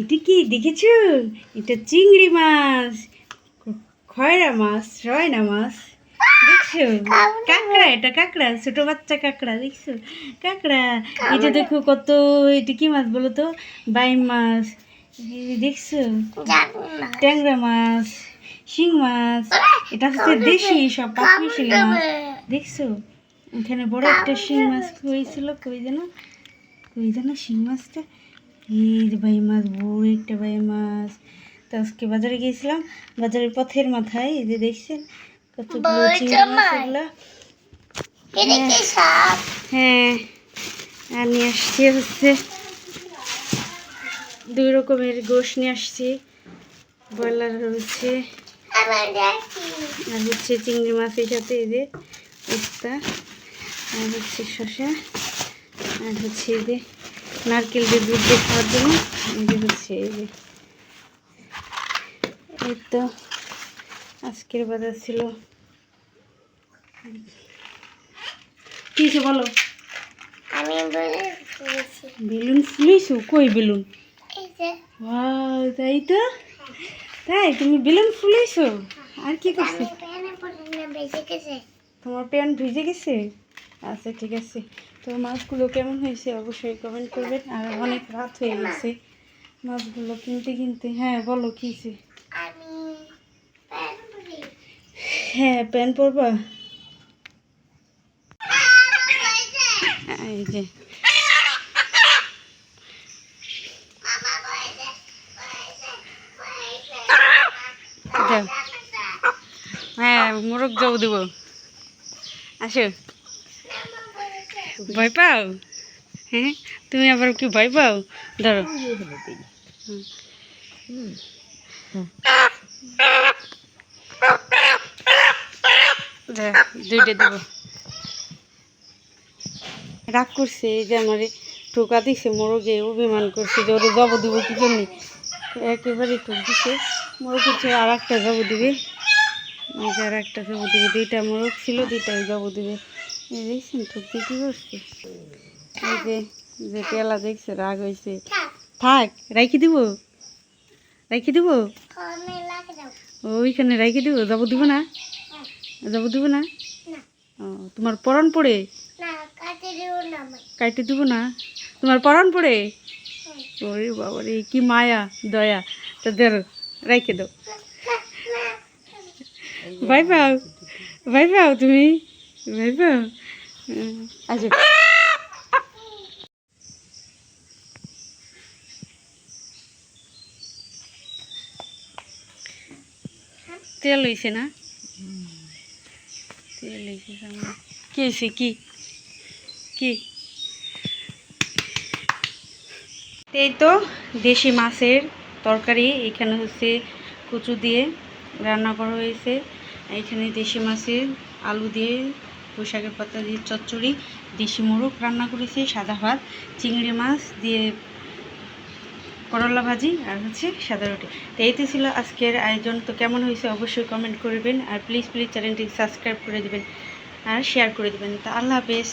এটা কি দেখেছো? এটা চিংড়ি মাছ, খয়রা মাছ, রয়না মাছ। দেখছো? কাঁকড়া, এটা কাঁকড়া, ছোট বাচ্চা কাঁকড়া। দেখছো কাঁকড়া? এটা দেখো কত, এটা কি মাছ বলো তো? বাইম মাছ। দেখছো? ট্যাংরা মাছ, শিং মাছ। এটা হচ্ছে দেশি সব পাঁচমিশালি মাছ। দেখছো? এখানে বড় একটা শিং মাছ হয়েছিল। কই যেন শিং মাছটা? এই যে ভাই মাছ, বড় একটা ভাই মাছ। তো আজকে বাজারে গিয়েছিলাম, বাজারের পথের মাথায় এই যে দেখছেন কতগুলো চিংড়ি মাছ। এগুলো হ্যাঁ, আর নিয়ে আসছি হচ্ছে 2 রকমের গোশ নিয়ে আসছি। ব্রয়লার হচ্ছে আর হচ্ছে চিংড়ি মাছের সাথে এই যে উস্তা, আর হচ্ছে শসা, আর হচ্ছে এই যে নারকেল দিয়ে দুধ দিয়ে খাওয়ার জন্য এই যে হচ্ছে এই তো আজকের বাজার ছিল। কি বলো? আমি বেলুন ফুলিয়েছো? কই বেলুন? তাই তো, তাই তুমি বেলুন ফুলিয়েছো? আর কি করছো? তোমার প্যান্ট ভিজে গেছে? আচ্ছা ঠিক আছে। তো মাছগুলো কেমন হয়েছে অবশ্যই কমেন্ট করবেন। আর অনেক রাত হয়ে গেছে মাছগুলো কিনতে। হ্যাঁ বলো কি হয়েছে? হ্যাঁ প্যান্ট পরবা? এই যে হ্যাঁ মোরগ যাবো দেব। আসো। ভয় পাও? হ্যাঁ তুমি আবার কি ভয় পাও? ধরো দুইটা দেব। রাগ করছে এই যে আমার টোকা দিছে, মোরগে অভিমান করছে যে ওরে জব দিব কি জন্য, একেবারে টোক দিছে। মোরগ হচ্ছে আর একটা জব দিবে, আর একটা জব দিবে। 2টা মোরগ ছিল, 2টাই জব দিবে। এই দেখছেন টোক দিয়ে কী করছে? এই যে পেলা দেখছে রাগ হয়েছে। থাক রাইখে দিব, রাইখে দিব, ওইখানে রাইখে দিব। জব দিব না? জব দিব না? ও তোমার পরাণ পড়ে? কাইটে দিব না? তোমার পরাণ পড়ে? ওরে বাবা রে, কি মায়া দয়া। তা ধরো রাইখে দাও। ভয় পাও? ভয় পাও তুমি? ভয় পাও? আচ্ছা তেল হয়েছে না? তেল হয়েছে। কি হয়েছে? কি কি? এই তো দেশি মাছের তরকারি। এখানে হচ্ছে কচু দিয়ে রান্না করা হয়েছে। এখানে দেশি মাছের আলু দিয়ে, পুঁইশাকের পাতা দিয়ে চচ্চড়ি, দেশি মোরগ রান্না করেছি, সাদা ভাত, চিংড়ি মাছ দিয়ে করলা ভাজি, আর হচ্ছে সাদা রুটি। তো এইতে ছিল আজকের আয়োজন। তো কেমন হয়েছে অবশ্যই কমেন্ট করবেন। আর প্লিজ চ্যানেলটি সাবস্ক্রাইব করে দেবেন আর শেয়ার করে দেবেন। তা আল্লাহ হাফেজ।